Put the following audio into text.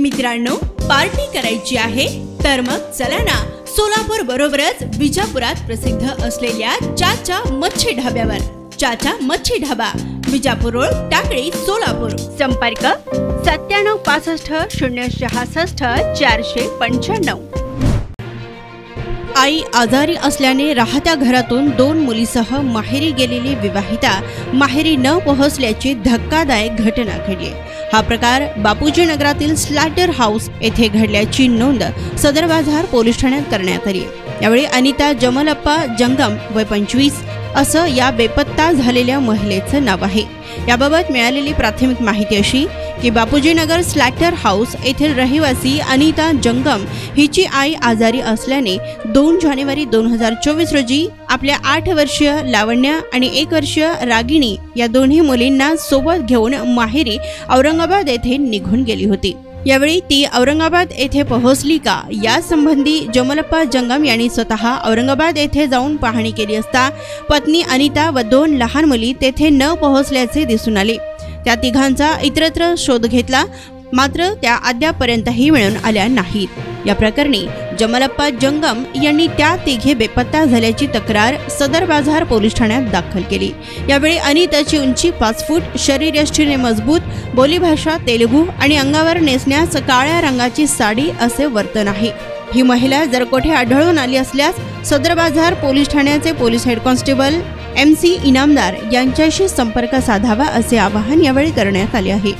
मित्रांनो, पार्टी करायची आहे तर मग चला ना, सोलापूर बरोबरच विजापुरात प्रसिद्ध असलेल्या चाचा मच्छी ढाब्यावर। चाचा मच्छी ढाबा, विजापूर रोड, टाकळी, सोलापूर। संपर्क 9765066495। आई आजारी असल्याने राहत्या घरातून 2 मुलीसह माहेरी गेलेली विवाहिता माहेरी न पोहोचल्याची धक्कादायक घटना घडली। हा प्रकार बापूजी नगरातील स्लॅटर हाऊस येथे घडल्याची नोंद सदर बाजार पोलीस ठाण्यात करण्यात आली। यावेळी अनिता जमलप्पा जंगम वय 25 असं या बेपत्ता झालेल्या महिलेचं नाव आहे। याबाबत मिळालेली प्राथमिक माहिती अशी की बापूजी नगर स्लॅटर हाऊस येथील रहिवासी अनिता जंगम हिची आई आजारी असल्याने 2 जानेवारी 2024 रोजी आपल्या 8 वर्षीय लावण्य आणि 1 वर्षीय रागिणी या दोन्ही मुलींना सोबत घेऊन माहेरी औरंगाबाद येथे निघून गेली होती। यावेळी ती औरंगाबाद येथे पोहोचली का यासंबंधी जमलप्पा जंगम यांनी स्वतः औरंगाबाद येथे जाऊन पाहणी केली असता पत्नी अनिता व 2 लहान मुली तेथे न पोहोचल्याचे दिसून आले। त्या तिघांचा इतरत्र शोध घेतला, मात्र त्या अद्यापर्यंतही मिळून आल्या नाहीत। या प्रकरणी जमलप्पा जंगम यांनी त्या तिघे बेपत्ता झाल्याची तक्रार सदर बाजार पोलीस ठाण्यात दाखल केली। यावेळी अनिताची उंची 5 फूट, शरीरयष्टीने मजबूत, बोलीभाषा तेलुगू आणि अंगावर नेसण्यास काळ्या रंगाची साडी असे वर्तन आहे। ही महिला जर कोठे आढळून आली असल्यास सदर बाजार पोलीस ठाण्याचे police head constable MC Inamdar यांच्याशी संपर्क साधावा असे आवाहन यावेळी करण्यात आले आहे।